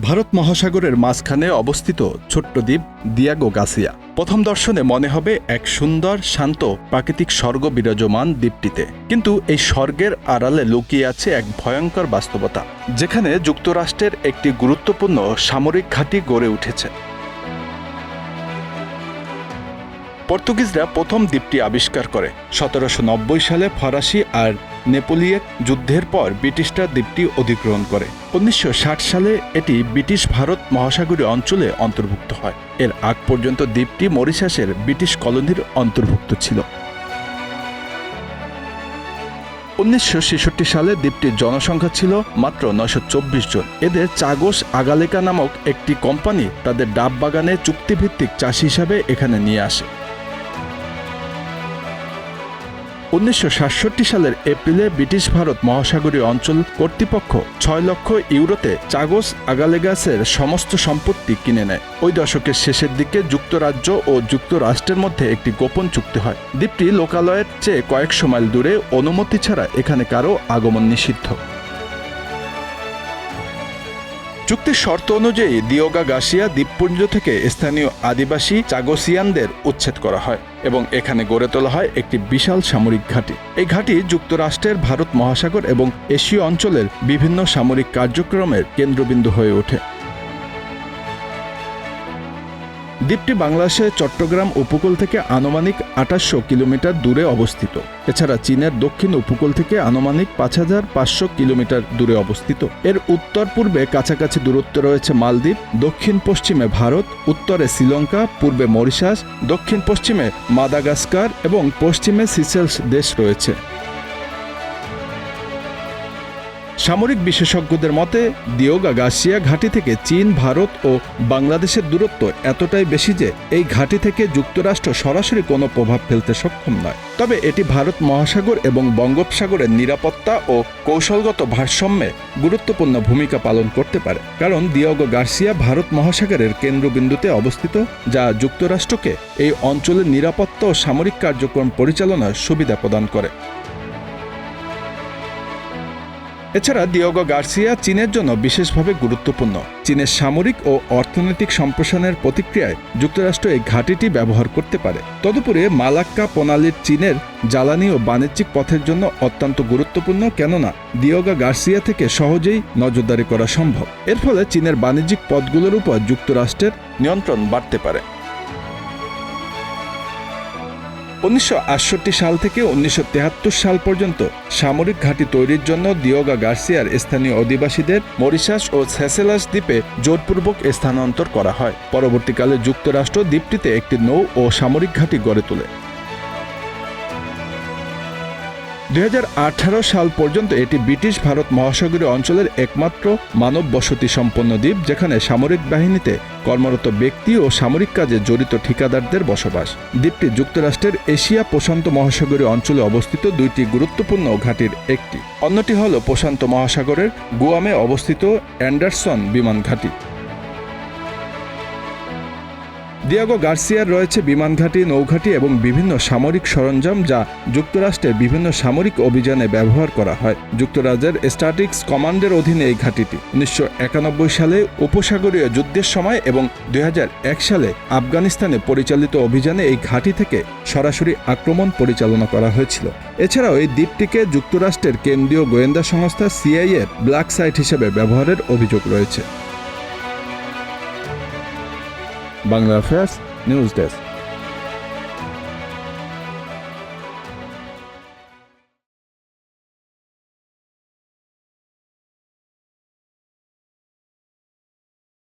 ভারত মহাসাগরের মাঝখানে অবস্থিত ছোট্ট দ্বীপ দিয়াগো গার্সিয়া। প্রথম দর্শনে মনে হবে এক সুন্দর শান্ত প্রাকৃতিক স্বর্গ বিরাজমান দ্বীপটিতে, কিন্তু এই স্বর্গের আড়ালে লুকিয়ে আছে এক ভয়ঙ্কর বাস্তবতা, যেখানে যুক্তরাষ্ট্রের একটি গুরুত্বপূর্ণ সামরিক ঘাঁটি গড়ে উঠেছে। পর্তুগিজরা প্রথম দ্বীপটি আবিষ্কার করে 1790 সালে। ফরাসি আর নেপোলিয়ন যুদ্ধের পর ব্রিটিশরা দ্বীপটি অধিগ্রহণ করে। 1960 সালে এটি ব্রিটিশ ভারত মহাসাগরীয় অঞ্চলে অন্তর্ভুক্ত হয়। এর আগ পর্যন্ত দ্বীপটি মরিশাসের ব্রিটিশ কলোনির অন্তর্ভুক্ত ছিল। 1966 সালে দ্বীপটির জনসংখ্যা ছিল মাত্র 924 জন। এদের চাগোস আগালেকা নামক একটি কোম্পানি তাদের ডাব বাগানে চুক্তিভিত্তিক চাষি হিসাবে এখানে নিয়ে আসে। 1967 সালের এপ্রিলে ব্রিটিশ ভারত মহাসাগরীয় অঞ্চল কর্তৃপক্ষ 6 লক্ষ ইউরোতে চাগোস আগালেগাসের সমস্ত সম্পত্তি কিনে নেয়। ওই দশকের শেষের দিকে যুক্তরাজ্য ও যুক্তরাষ্ট্রের মধ্যে একটি গোপন চুক্তি হয়। দ্বীপটি লোকালয়ের চেয়ে কয়েকশো মাইল দূরে, অনুমতি ছাড়া এখানে কারও আগমন নিষিদ্ধ। চুক্তির শর্ত অনুযায়ী দিয়াগো গার্সিয়া দ্বীপপুঞ্জ থেকে স্থানীয় আদিবাসী চাগোসিয়ানদের উচ্ছেদ করা হয় এবং এখানে গড়ে তোলা হয় একটি বিশাল সামরিক ঘাঁটি। এই ঘাঁটি যুক্তরাষ্ট্রের ভারত মহাসাগর এবং এশীয় অঞ্চলের বিভিন্ন সামরিক কার্যক্রমের কেন্দ্রবিন্দু হয়ে ওঠে। দ্বীপটি বাংলাদেশের চট্টগ্রাম উপকূল থেকে আনুমানিক 2800 কিলোমিটার দূরে অবস্থিত। এছাড়া চীনের দক্ষিণ উপকূল থেকে আনুমানিক 5500 কিলোমিটার দূরে অবস্থিত। এর উত্তর পূর্বে কাছাকাছি দূরত্বে রয়েছে মালদ্বীপ, দক্ষিণ পশ্চিমে ভারত, উত্তরে শ্রীলঙ্কা, পূর্বে মরিশাস, দক্ষিণ পশ্চিমে মাদাগাস্কার এবং পশ্চিমে সিসেলস দেশ রয়েছে। সামরিক বিশেষজ্ঞদের মতে দিয়াগো গার্সিয়া ঘাঁটি থেকে চীন, ভারত ও বাংলাদেশের দূরত্ব এতটাই বেশি যে এই ঘাঁটি থেকে যুক্তরাষ্ট্র সরাসরি কোনো প্রভাব ফেলতে সক্ষম নয়। তবে এটি ভারত মহাসাগর এবং বঙ্গোপসাগরের নিরাপত্তা ও কৌশলগত ভারসাম্যে গুরুত্বপূর্ণ ভূমিকা পালন করতে পারে, কারণ দিয়াগো গার্সিয়া ভারত মহাসাগরের কেন্দ্রবিন্দুতে অবস্থিত, যা যুক্তরাষ্ট্রকে এই অঞ্চলের নিরাপত্তা ও সামরিক কার্যক্রম পরিচালনার সুবিধা প্রদান করে। এছাড়া দিয়াগো গার্সিয়া চীনের জন্য বিশেষভাবে গুরুত্বপূর্ণ। চীনের সামরিক ও অর্থনৈতিক সম্প্রসারণের প্রতিক্রিয়ায় যুক্তরাষ্ট্র এই ঘাঁটিটি ব্যবহার করতে পারে। তদুপরি মালাক্কা প্রণালীর চীনের জ্বালানি ও বাণিজ্যিক পথের জন্য অত্যন্ত গুরুত্বপূর্ণ, কেননা দিয়াগো গার্সিয়া থেকে সহজেই নজরদারি করা সম্ভব। এর ফলে চীনের বাণিজ্যিক পথগুলোর উপর যুক্তরাষ্ট্রের নিয়ন্ত্রণ বাড়তে পারে। 1968 সাল থেকে 1973 সাল পর্যন্ত সামরিক ঘাঁটি তৈরির জন্য দিয়াগো গার্সিয়ার স্থানীয় অধিবাসীদের মরিশাস ও সেসেলাস দ্বীপে জোরপূর্বক স্থানান্তর করা হয়। পরবর্তীকালে যুক্তরাষ্ট্র দ্বীপটিতে একটি নৌ ও সামরিক ঘাঁটি গড়ে তোলে। 2018 সাল পর্যন্ত এটি ব্রিটিশ ভারত মহাসাগরীয় অঞ্চলের একমাত্র মানব বসতি সম্পন্ন দ্বীপ, যেখানে সামরিক বাহিনীতে কর্মরত ব্যক্তি ও সামরিক কাজে জড়িত ঠিকাদারদের বসবাস। দ্বীপটি যুক্তরাষ্ট্রের এশিয়া প্রশান্ত মহাসাগরীয় অঞ্চলে অবস্থিত দুইটি গুরুত্বপূর্ণ ঘাঁটির একটি। অন্যটি হল প্রশান্ত মহাসাগরের গুয়ামে অবস্থিত অ্যান্ডারসন বিমান ঘাঁটি। দিয়াগো গার্সিয়ার রয়েছে বিমান ঘাঁটি, নৌঘাঁটি এবং বিভিন্ন সামরিক সরঞ্জাম, যা যুক্তরাষ্ট্রের বিভিন্ন সামরিক অভিযানে ব্যবহার করা হয়। যুক্তরাজ্যের স্ট্যাটিক্স কমান্ডের অধীনে এই ঘাঁটিটি 1991 সালে উপসাগরীয় যুদ্ধের সময় এবং 2001 সালে আফগানিস্তানে পরিচালিত অভিযানে এই ঘাঁটি থেকে সরাসরি আক্রমণ পরিচালনা করা হয়েছিল। এছাড়াও এই দ্বীপটিকে যুক্তরাষ্ট্রের কেন্দ্রীয় গোয়েন্দা সংস্থা CIA এর ব্ল্যাক সাইট হিসেবে ব্যবহারের অভিযোগ রয়েছে। Bangla affairs news desk.